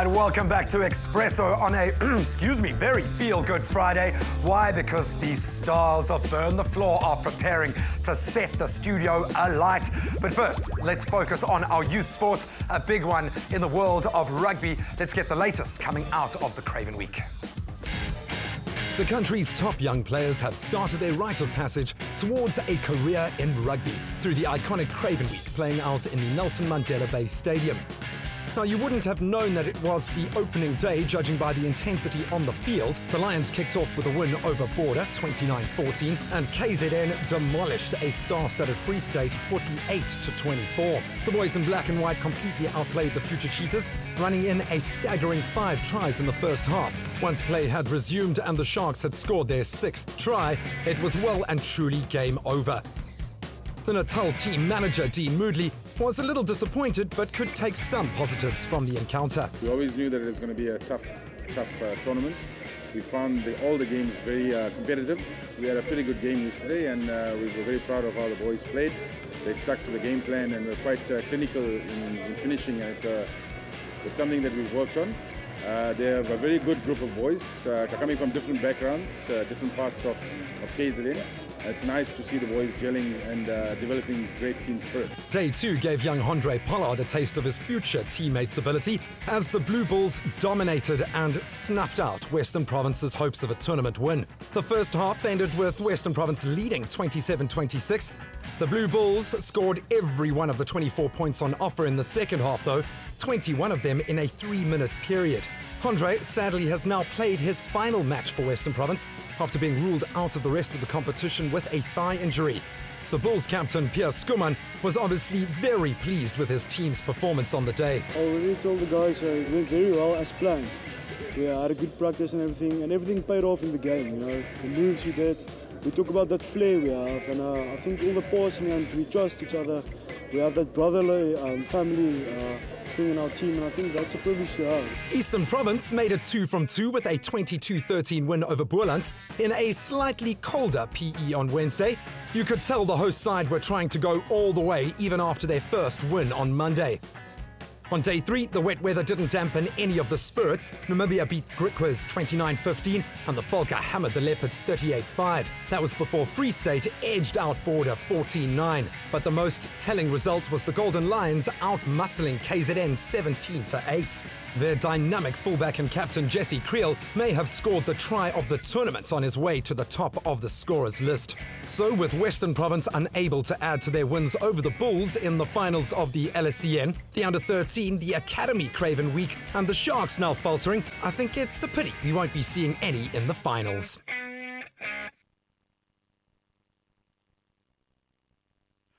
right, welcome back to Expresso on a, excuse me, very feel-good Friday. Why? Because the stars of Burn the Floor are preparing to set the studio alight. But first, let's focus on our youth sports, a big one in the world of rugby. Let's get the latest coming out of the Craven week. The country's top young players have started their rite of passage towards a career in rugby through the iconic Craven week playing out in the Nelson Mandela Bay Stadium. Now, you wouldn't have known that it was the opening day, judging by the intensity on the field. The Lions kicked off with a win over Border, 29-14, and KZN demolished a star-studded Free State, 48-24. The boys in black and white completely outplayed the Future Cheetahs, running in a staggering 5 tries in the first half. Once play had resumed and the Sharks had scored their 6th try, it was well and truly game over. The Natal team manager, Dean Moodley, was a little disappointed but could take some positives from the encounter. We always knew that it was going to be a tough tournament. We found all the games very competitive. We had a pretty good game yesterday and we were very proud of how the boys played. They stuck to the game plan and were quite clinical in finishing. And it's something that we've worked on. They have a very good group of boys coming from different backgrounds, different parts of KZN. It's nice to see the boys gelling and developing great team spirit. Day 2 gave young Andre Pollard a taste of his future teammates' ability as the Blue Bulls dominated and snuffed out Western Province's hopes of a tournament win. The first half ended with Western Province leading 27-26. The Blue Bulls scored every one of the 24 points on offer in the second half, though, 21 of them in a 3-minute period. Andre sadly has now played his final match for Western Province after being ruled out of the rest of the competition with a thigh injury. The Bulls captain Pierre Skuman was obviously very pleased with his team's performance on the day. I already told the guys it went very well as planned. We had a good practice and everything paid off in the game. You know, the moves we did. We talk about that flair we have, and I think all the passing and we trust each other. We have that brotherly family thing in our team, and I think that's a privilege to have. Eastern Province made it 2 from 2 with a 22-13 win over Boerland in a slightly colder PE on Wednesday. You could tell the host side were trying to go all the way even after their first win on Monday. On day 3, the wet weather didn't dampen any of the spirits. Namibia beat Griquas 29-15 and the Falca hammered the Leopards 38-5. That was before Free State edged out Border 14-9. But the most telling result was the Golden Lions out-muscling KZN 17-8. Their dynamic fullback and captain Jesse Creel may have scored the try of the tournament on his way to the top of the scorers list. So with Western Province unable to add to their wins over the Bulls in the finals of the LSCN, the Under-13, the Academy Craven week, and the Sharks now faltering, I think it's a pity we won't be seeing any in the finals.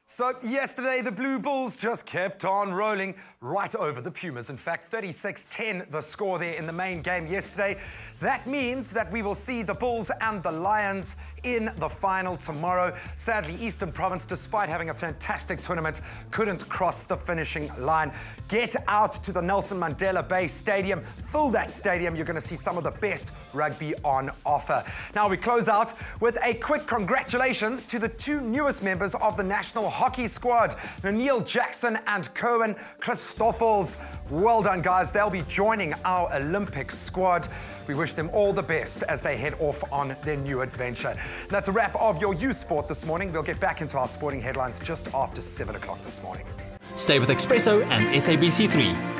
So yesterday, the Blue Bulls just kept on rolling right over the Pumas. In fact, 36-10 the score there in the main game yesterday. That means that we will see the Bulls and the Lions in the final tomorrow. Sadly, Eastern Province, despite having a fantastic tournament, couldn't cross the finishing line. Get out to the Nelson Mandela Bay Stadium. Fill that stadium. You're going to see some of the best rugby on offer. Now we close out with a quick congratulations to the 2 newest members of the national hockey squad, Neil Jackson and Cohen Christoffels. Well done, guys. They'll be joining our Olympic squad. We wish them all the best as they head off on their new adventure. That's a wrap of your youth sport this morning. We'll get back into our sporting headlines just after 7 o'clock this morning. Stay with Expresso and SABC3.